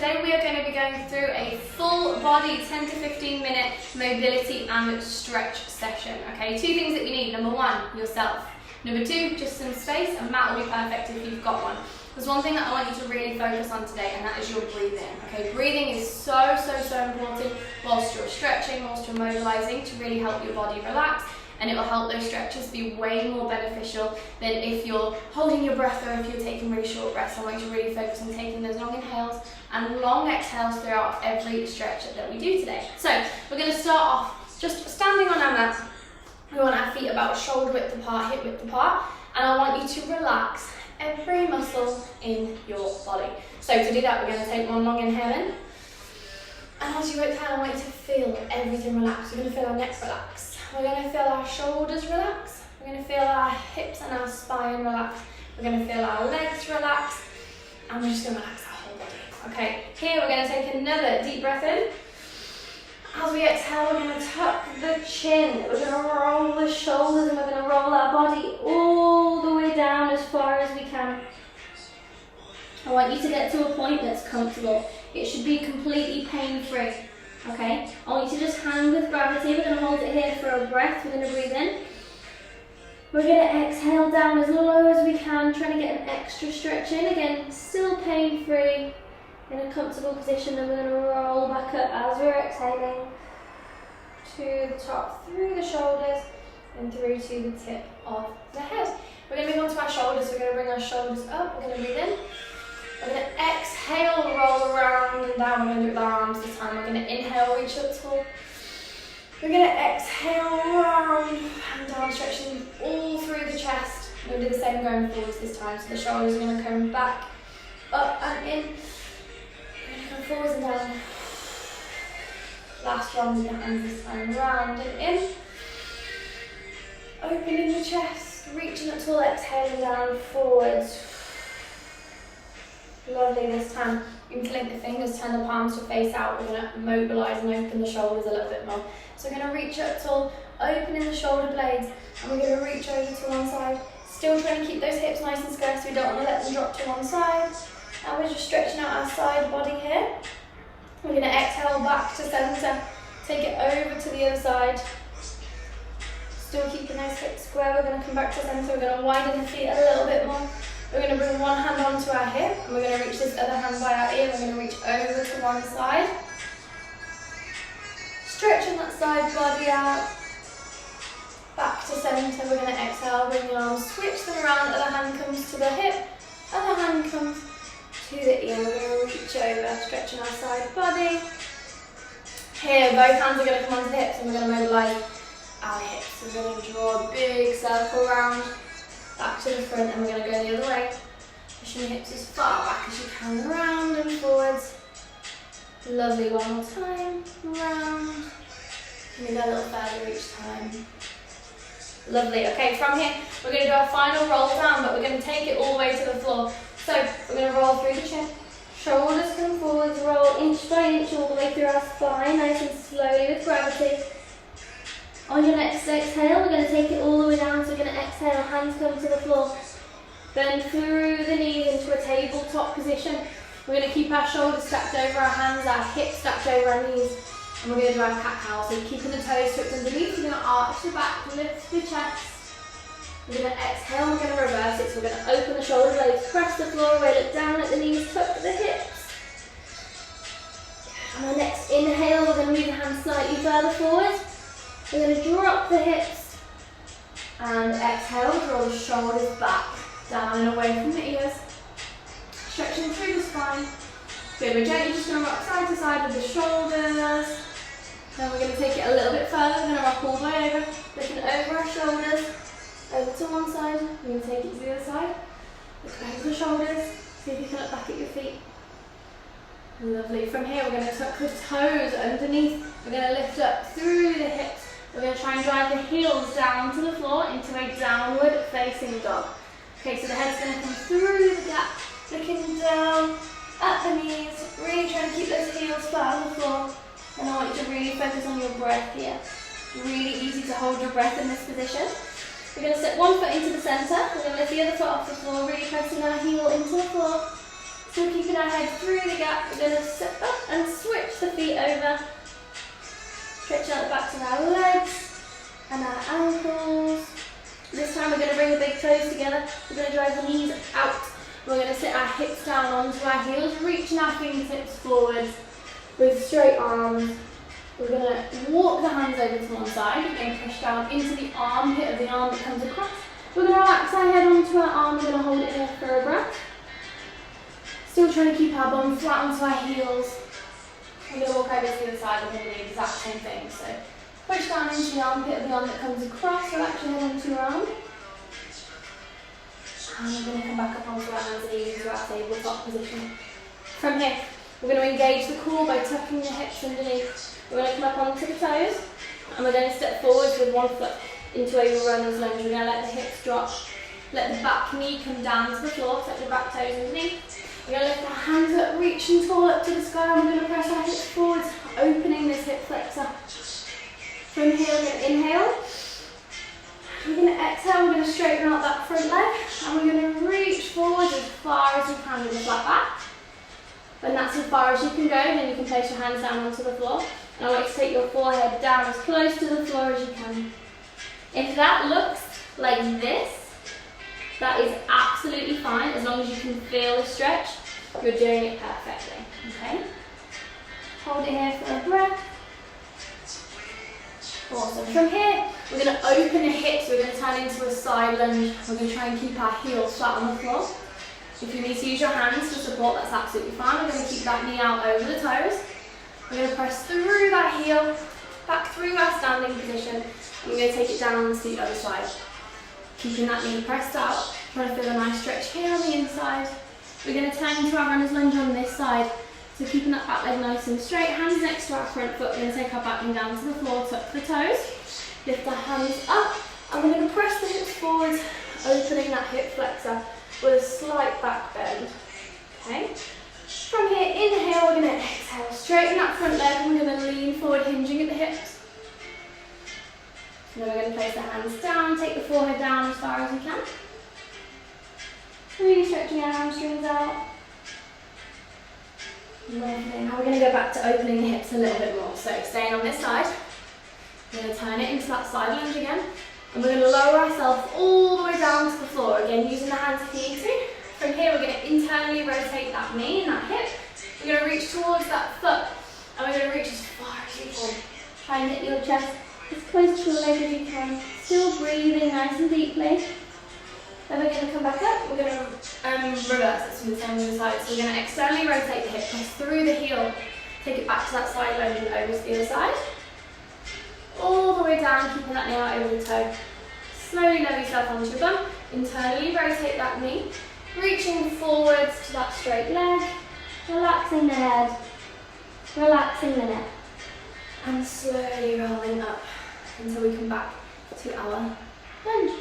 today we are going to be going through a full body 10 to 15 minute mobility and stretch session. Okay, two things that you need. Number one, yourself. Number two, just some space, and mat will be perfect if you've got one. There's one thing that I want you to really focus on today, and that is your breathing. Okay, breathing is so important whilst you're stretching, whilst you're mobilizing, to really help your body relax, and it will help those stretches be way more beneficial than if you're holding your breath or if you're taking really short breaths. I want you to really focus on taking those long inhales and long exhales throughout every stretch that we do today. So we're going to start off just standing on our mat. We want our feet about shoulder width apart, hip width apart, and I want you to relax every muscle in your body. So to do that, we're going to take one long inhale in, and as you exhale, I want you to feel everything relax. We're going to feel our neck relax. We're going to feel our shoulders relax. We're going to feel our hips and our spine relax. We're going to feel our legs relax. And we're just going to relax our whole body. Okay, here we're going to take another deep breath in. As we exhale, we're going to tuck the chin. We're going to roll the shoulders, and we're going to roll our body all the way down as far as we can. I want you to get to a point that's comfortable. It should be completely pain-free. Okay, I want you to just hang with gravity. We're going to hold it here for a breath. We're going to breathe in. We're going to exhale down as low as we can, trying to get an extra stretch in. Again, still pain-free, in a comfortable position. Then we're going to roll back up as we're exhaling to the top, through the shoulders and through to the tip of the head. We're going to move on to our shoulders. We're going to bring our shoulders up. We're going to breathe in. We're going to exhale, roll around and down. We're going to do it with our arms this time. We're going to inhale, reach up tall. We're going to exhale, round and down, stretching all through the chest. We're going to do the same going forwards this time. So the shoulders are going to come back, up and in. We're going to come forwards and down. Last one with the hands this time, round and in. Opening the chest, reaching up tall, exhaling down, forwards. Lovely this time. You can link the fingers, turn the palms to face out. We're going to mobilise and open the shoulders a little bit more. So we're going to reach up tall, opening the shoulder blades, and we're going to reach over to one side. Still trying to keep those hips nice and square, so we don't want to let them drop to one side. And we're just stretching out our side body here. We're going to exhale back to centre, take it over to the other side. Still keeping those hips square. We're going to come back to centre. We're going to widen the feet a little bit more. We're going to bring one hand onto our hip, and we're going to reach this other hand by our ear. We're going to reach over to one side. Stretching that side body out. Back to centre. We're going to exhale, bring the arms, switch them around. Other hand comes to the hip. Other hand comes to the ear. We're going to reach over, stretching our side body. Here, both hands are going to come onto the hips, and we're going to mobilise our hips. We're going to draw a big circle round. Back to the front, and we're going to go the other way. Pushing the hips as far back as you can, round and forwards. Lovely, one more time, round. And we go a little further each time. Lovely, okay, from here, we're going to do our final roll down, but we're going to take it all the way to the floor. So, we're going to roll through the chin. Shoulders come forwards, roll inch by inch all the way through our spine, nice and slowly with gravity. On your next exhale, we're going to take it all the way down, so we're going to exhale, hands come to the floor. Bend through the knees into a tabletop position. We're going to keep our shoulders stacked over our hands, our hips stacked over our knees. And we're going to do our cat-cow. So keeping the toes tucked underneath, we're going to arch the back, lift the chest. We're going to exhale, we're going to reverse it. So we're going to open the shoulder blades, press the floor away, look down at the knees, tuck the hips. On our next inhale, we're going to move the hands slightly further forward. We're going to drop the hips and exhale, draw the shoulders back, down and away from the ears. Stretching through the spine. Good, we're gently just going to rock side to side with the shoulders. Then we're going to take it a little bit further. We're going to rock all the way over, looking over our shoulders, over to one side. We're going to take it to the other side. Look over the shoulders, see if you can look back at your feet. Lovely. From here, we're going to tuck the toes underneath. We're going to lift up through the hips. We're going to try and drive the heels down to the floor into a downward facing dog. Okay, so the head's going to come through the gap, looking down at the knees, really trying to keep those heels flat on the floor. And I want you to really focus on your breath here. Really easy to hold your breath in this position. We're going to step one foot into the centre. We're going to lift the other foot off the floor, really pressing our heel into the floor. Still keeping our head through the gap. We're going to sit up and switch the feet over. Stretch out the backs of our legs and our ankles. This time we're going to bring the big toes together. We're going to drive the knees out. We're going to sit our hips down onto our heels, reaching our fingertips forwards with straight arms. We're going to walk the hands over to one side. We're going to push down into the armpit of the arm that comes across. We're going to relax our head onto our arm. We're going to hold it here for a breath. Still trying to keep our bum flat onto our heels. We're going to walk over to the other side. We're going to do the exact same thing. So push down into the armpit of the arm that comes across. Relax your head onto your arm. And we're going to come back up onto our hands and knees into our tabletop position. From here, we're going to engage the core by tucking the hips underneath. We're going to come up onto the toes, and we're going to step forwards with one foot into a runner's lunge. We're going to let the hips drop, let the back knee come down to the floor, tuck the back toes underneath. We're going to lift our hands up, reaching tall up to the sky, and we're going to press our hips forwards, opening this hip flexor. From here, we're going to inhale. We're going to exhale, we're going to straighten out that front leg, and we're going to reach forward as far as you can with the flat back. When that's as far as you can go, then you can place your hands down onto the floor. And I want you to take your forehead down as close to the floor as you can. If that looks like this, that is absolutely fine, as long as you can feel the stretch, you're doing it perfectly, okay? Hold it here for a breath. Awesome. From here, we're going to open the hips, we're going to turn into a side lunge. We're going to try and keep our heels flat on the floor. If you need to use your hands to support, that's absolutely fine. We're going to keep that knee out over the toes. We're going to press through that heel, back through our standing position, and we're going to take it down to the other side. Keeping that knee pressed out, trying to feel a nice stretch here on the inside. We're going to turn into our runner's lunge on this side. So keeping that back leg nice and straight, hands next to our front foot. We're going to take our back knee down to the floor, tuck the toes, lift our hands up, and we're going to press the hips forward, opening that hip flexor with a slight back bend. Okay? From here, inhale, we're going to exhale, straighten that front leg, and we're going to lean forward, hinging at the hips. And then we're going to place the hands down, take the forehead down as far as you can. Really stretching our hamstrings out. Lovely. Now we're going to go back to opening the hips a little bit more. So staying on this side, we're going to turn it into that side lunge again. And we're going to lower ourselves all the way down to the floor. Again, using the hands if you need to. From here, we're going to internally rotate that knee and that hip. We're going to reach towards that foot. And we're going to reach as far as you can. Try and hit your chest as close to your leg as you can. Still breathing nice and deeply. Then we're going to come back up. We're going to reverse it from the same other side. So we're going to externally rotate the hip, press through the heel, take it back to that side lunge and over to the other side. All the way down, keeping that knee out over the toe. Slowly lower yourself onto your bum. Internally rotate that knee, reaching forwards to that straight leg, relaxing the head, relaxing the neck, and slowly rolling up until we come back to our lunge.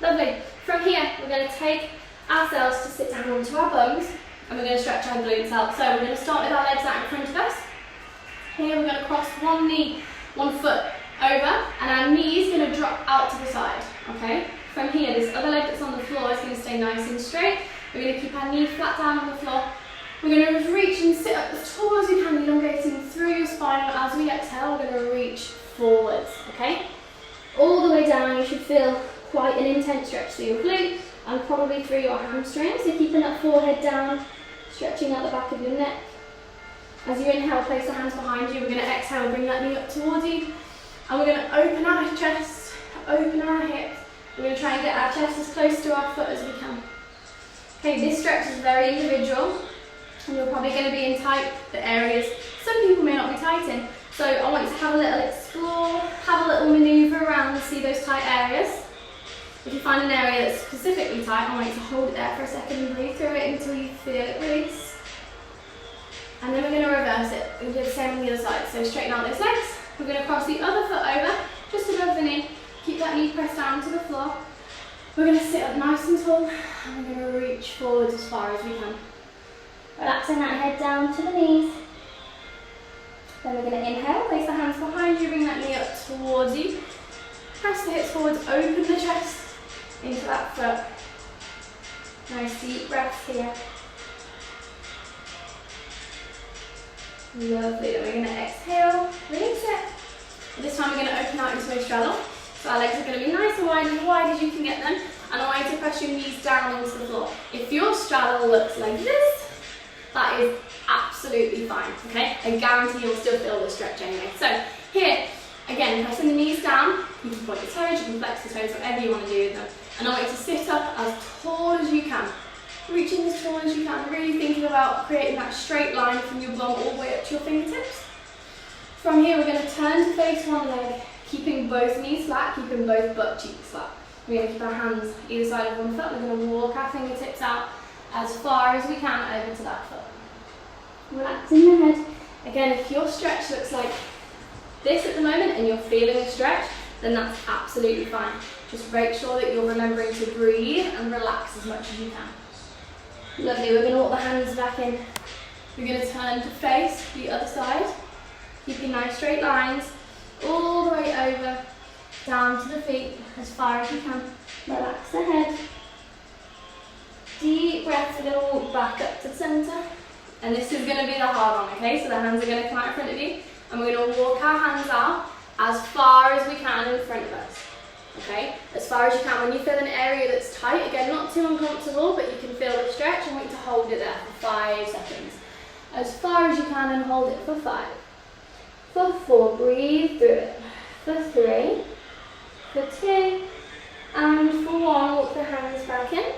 Lovely. From here, we're going to take ourselves to sit down onto our bums, and we're going to stretch our glutes out. So we're going to start with our legs out in front of us. Here we're going to cross one knee, one foot over, and our knee is going to drop out to the side, okay? From here, this other leg that's on the floor is going to stay nice and straight. We're going to keep our knee flat down on the floor. We're going to reach and sit up as tall as you can, elongating through your spine. And as we exhale, we're going to reach forwards, okay? All the way down, you should feel quite an intense stretch through your glute and probably through your hamstrings. So keeping that forehead down, stretching out the back of your neck. As you inhale, place the hands behind you. We're going to exhale, bring that knee up towards you. And we're going to open our chest, open our hips. We're going to try and get our chest as close to our foot as we can. Okay, this stretch is very individual. And you're probably going to be in tight areas. Some people may not be tight in. So I want you to have a little explore, have a little manoeuvre around and see those tight areas. If you find an area that's specifically tight, I want you to hold it there for a second and breathe through it until you feel it release. And then we're going to reverse it. We're going to do the same on the other side. So straighten out those legs. We're going to cross the other foot over, just above the knee. Keep that knee pressed down to the floor. We're going to sit up nice and tall, and we're going to reach forward as far as we can. Relaxing that head down to the knees. Then we're going to inhale, place the hands behind you, bring that knee up towards you. Press the hips forwards, open the chest into that foot. Nice deep breaths here. Lovely. Then we're going to exhale, release it. This time we're going to open out into a straddle. So our legs are going to be nice and wide as you can get them. And I want you to press your knees down into the floor. If your straddle looks like this, that is absolutely fine, okay? I guarantee you'll still feel the stretch anyway. So here, again, pressing the knees down, you can point your toes, you can flex the toes, whatever you want to do with them. And I want you to sit up as tall as you can. Reaching as tall as you can, really thinking about creating that straight line from your bum all the way up to your fingertips. From here, we're going to turn to face one leg, keeping both knees flat, keeping both butt cheeks flat. We're going to keep our hands either side of one foot. We're going to walk our fingertips out as far as we can over to that foot. Relaxing the head. Again, if your stretch looks like this at the moment and you're feeling a stretch, then that's absolutely fine. Just make sure that you're remembering to breathe and relax as much as you can. Lovely, we're going to walk the hands back in. We're going to turn to face the other side, keeping nice straight lines all the way over, down to the feet as far as you can. Relax the head. Deep breaths, we're going to walk back up to the centre. And this is going to be the hard one, okay? So the hands are going to come out in front of you. And we're going to walk our hands out as far as we can in front of us. Okay? As far as you can. When you feel an area that's tight, again, not too uncomfortable, but you can feel the stretch, I want you to hold it there for 5 seconds. As far as you can and hold it for 5. For 4, breathe through it. For 3, for 2, and for 1, walk the hands back in.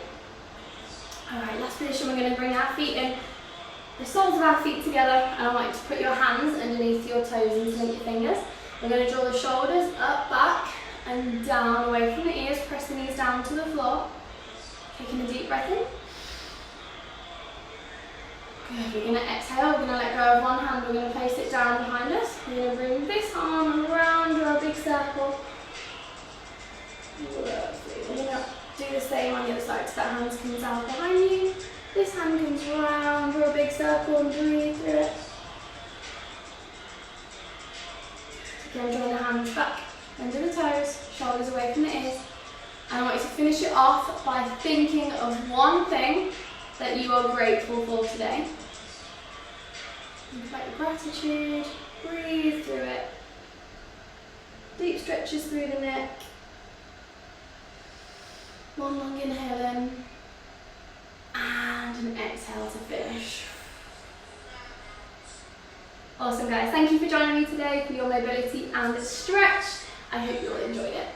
Alright, last position, we're going to bring our feet in, the soles of our feet together, and I want you to put your hands underneath your toes and link your fingers. We're going to draw the shoulders up, back, and down away from the ears. Press the knees down to the floor. Taking a deep breath in. Good. We're going to exhale. We're going to let go of one hand. We're going to place it down behind us. We're going to bring this arm around, draw a big circle. Lovely. We're going to do the same on the other side. So that hand comes out behind you. This hand comes round, draw a big circle and breathe through it. Again, draw the hands back under the toes, shoulders away from the ears. And I want you to finish it off by thinking of one thing that you are grateful for today. Think about your gratitude, breathe through it. Deep stretches through the neck. One long inhale in. And an exhale to finish. Awesome guys, thank you for joining me today for your mobility and stretch. I hope you all enjoyed it.